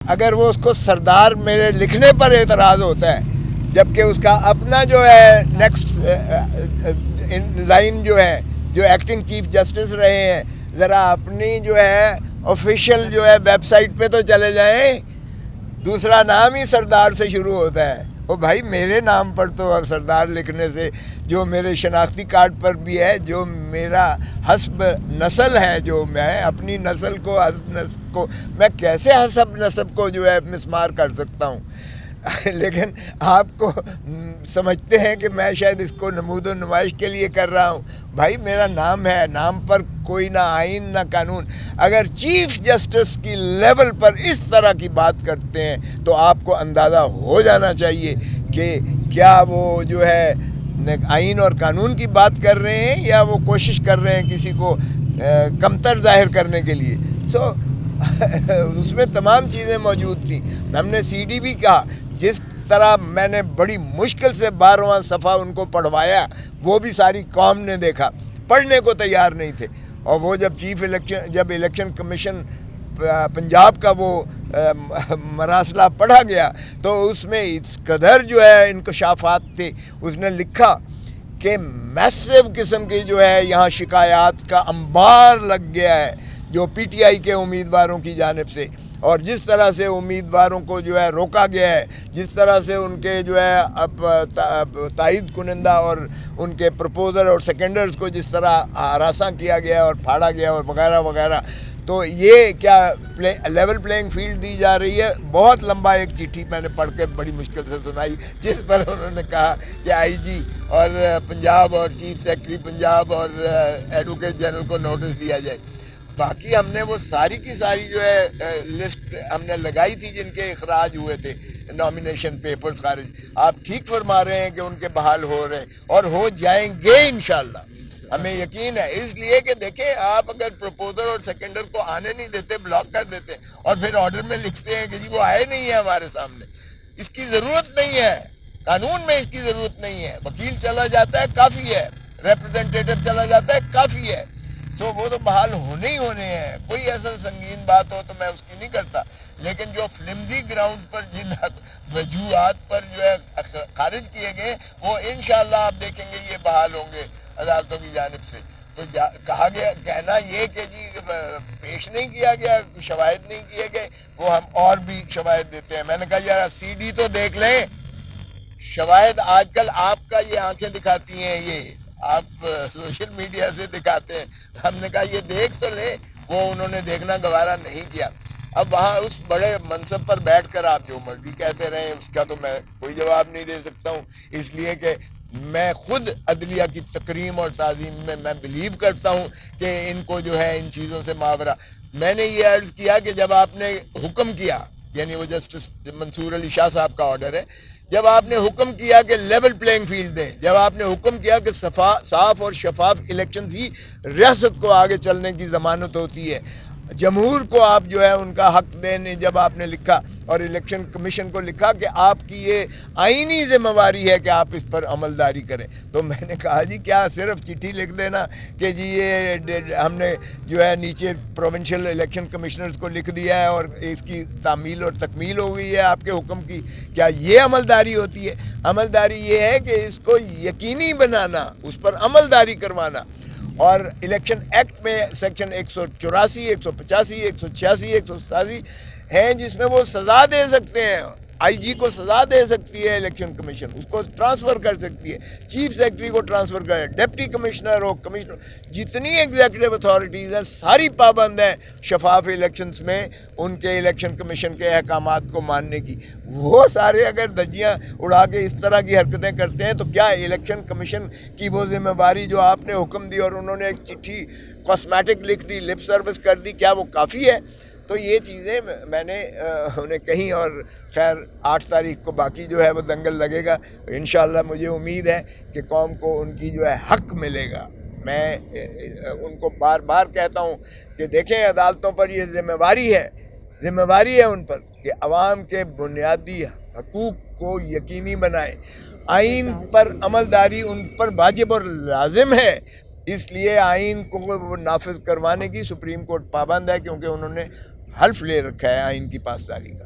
اگر وہ اس کو سردار میرے لکھنے پر اعتراض ہوتا ہے، جبکہ اس کا اپنا جو ہے نیکسٹ لائن جو ہے، جو ایکٹنگ چیف جسٹس رہے ہیں، ذرا اپنی جو ہے آفیشیل جو ہے ویب سائٹ پہ تو چلے جائیں، دوسرا نام ہی سردار سے شروع ہوتا ہے۔ وہ بھائی میرے نام پر تو سردار لکھنے سے، جو میرے شناختی کارڈ پر بھی ہے، جو میرا حسب نسل ہے، جو میں اپنی نسل کو حسب نسب کو میں کیسے حسب نسب کو جو ہے مسمار کر سکتا ہوں؟ لیکن آپ کو سمجھتے ہیں کہ میں شاید اس کو نمود و نمائش کے لیے کر رہا ہوں۔ بھائی میرا نام ہے، نام پر کوئی نہ آئین نہ قانون۔ اگر چیف جسٹس کی لیول پر اس طرح کی بات کرتے ہیں تو آپ کو اندازہ ہو جانا چاہیے کہ کیا وہ جو ہے آئین اور قانون کی بات کر رہے ہیں یا وہ کوشش کر رہے ہیں کسی کو کمتر ظاہر کرنے کے لیے۔ اس میں تمام چیزیں موجود تھیں۔ ہم نے سی ڈی بھی کہا، جس طرح میں نے بڑی مشکل سے 12واں صفحہ ان کو پڑھوایا، وہ بھی ساری قوم نے دیکھا، پڑھنے کو تیار نہیں تھے۔ اور وہ جب الیکشن کمیشن پنجاب کا وہ مراسلہ پڑھا گیا تو اس میں اس قدر جو ہے انکشافات تھے۔ اس نے لکھا کہ میسو قسم کی جو ہے یہاں شکایات کا انبار لگ گیا ہے جو پی ٹی آئی کے امیدواروں کی جانب سے، اور جس طرح سے امیدواروں کو جو ہے روکا گیا ہے، جس طرح سے ان کے جو ہے تائید کنندہ اور ان کے پرپوزر اور سیکنڈرز کو جس طرح ہراساں کیا گیا اور پھاڑا گیا اور وغیرہ وغیرہ، تو یہ کیا لیول پلینگ فیلڈ دی جا رہی ہے۔ بہت لمبا ایک چٹھی میں نے پڑھ کے بڑی مشکل سے سنائی، جس پر انہوں نے کہا کہ آئی جی اور پنجاب اور چیف سیکرٹری پنجاب اور ایڈوکیٹ جنرل کو نوٹس دیا جائے۔ باقی ہم نے وہ ساری کی ساری جو ہے لسٹ ہم نے لگائی تھی جن کے اخراج ہوئے تھے، نامینیشن پیپرز خارج۔ آپ ٹھیک فرما رہے ہیں کہ ان کے بحال ہو رہے ہیں اور ہو جائیں گے انشاءاللہ، ہمیں یقین ہے۔ اس لیے کہ دیکھیں، آپ اگر پروپوزر اور سیکنڈر کو آنے نہیں دیتے، بلاک کر دیتے اور پھر آرڈر میں لکھتے ہیں کہ جی وہ آئے نہیں ہیں ہمارے سامنے، اس کی ضرورت نہیں ہے، قانون میں اس کی ضرورت نہیں ہے۔ وکیل چلا جاتا ہے کافی ہے، ریپریزنٹیٹو چلا جاتا ہے کافی ہے، تو وہ تو بحال ہونے ہی ہونے ہیں۔ کوئی ایسا سنگین بات ہو تو میں اس کی نہیں کرتا، لیکن جو فلمزی گراؤنڈ پر جن وجوہات پر جو ہے خارج کیے گئے، وہ انشاءاللہ آپ دیکھیں گے یہ بحال ہوں گے عدالتوں کی جانب سے۔ تو کہا گیا، کہنا یہ کہ جی پیش نہیں کیا گیا، شواہد نہیں کیے گئے، وہ ہم اور بھی شواہد دیتے ہیں۔ میں نے کہا یار سی ڈی تو دیکھ لیں، شواہد آج کل آپ کا یہ آنکھیں دکھاتی ہیں، یہ آپ سوشل میڈیا سے دکھاتے ہیں۔ ہم نے کہا یہ دیکھ تو لیں، وہ انہوں نے دیکھنا گوارا نہیں کیا۔ اب وہاں اس بڑے منصب پر بیٹھ کر آپ جو مرضی کہتے رہیں، اس کا تو میں کوئی جواب نہیں دے سکتا ہوں، اس لیے کہ میں خود عدلیہ کی تکریم اور تعظیم میں میں بلیو کرتا ہوں کہ ان کو جو ہے ان چیزوں سے ماورا۔ میں نے یہ عرض کیا کہ جب آپ نے حکم کیا، یعنی وہ جسٹس منصور علی شاہ صاحب کا آرڈر ہے، جب آپ نے حکم کیا کہ لیول پلینگ فیلڈ دیں، جب آپ نے حکم کیا کہ صاف اور شفاف الیکشن ہی ریاست کو آگے چلنے کی ضمانت ہوتی ہے، جمہور کو آپ جو ہے ان کا حق دینے، جب آپ نے لکھا اور الیکشن کمیشن کو لکھا کہ آپ کی یہ آئینی ذمہ داری ہے کہ آپ اس پر عمل داری کریں، تو میں نے کہا جی کیا صرف چٹھی لکھ دینا کہ جی یہ ہم نے جو ہے نیچے پروونشل الیکشن کمشنرز کو لکھ دیا ہے اور اس کی تعمیل اور تکمیل ہو گئی ہے آپ کے حکم کی، کیا یہ عملداری ہوتی ہے؟ عملداری یہ ہے کہ اس کو یقینی بنانا، اس پر عملداری کروانا۔ اور الیکشن ایکٹ میں سیکشن 184، 185، 186، 187 ہیں جس میں وہ سزا دے سکتے ہیں، آئی جی کو سزا دے سکتی ہے الیکشن کمیشن، اس کو ٹرانسفر کر سکتی ہے، چیف سیکرٹری کو ٹرانسفر کر، ڈپٹی کمشنر ہو، کمشنر، جتنی ایگزیکٹو اتھارٹیز ہیں ساری پابند ہیں شفاف الیکشنز میں ان کے الیکشن کمیشن کے احکامات کو ماننے کی۔ وہ سارے اگر دھجیاں اڑا کے اس طرح کی حرکتیں کرتے ہیں تو کیا الیکشن کمیشن کی وہ ذمہ داری جو آپ نے حکم دی اور انہوں نے ایک چٹھی کاسمیٹک لکھ دی، لپ سروس کر دی، کیا وہ کافی ہے؟ تو یہ چیزیں میں نے انہیں کہیں، اور خیر 8 تاریخ کو باقی جو ہے وہ دنگل لگے گا۔ انشاءاللہ مجھے امید ہے کہ قوم کو ان کی جو ہے حق ملے گا۔ میں ان کو بار بار کہتا ہوں کہ دیکھیں عدالتوں پر یہ ذمہ داری ہے ان پر کہ عوام کے بنیادی حقوق کو یقینی بنائیں، آئین پر عملداری ان پر واجب اور لازم ہے، اس لیے آئین کو نافذ کروانے کی سپریم کورٹ پابند ہے، کیونکہ انہوں نے حلف لے رکھا ہے آئین کی پاسداری کا۔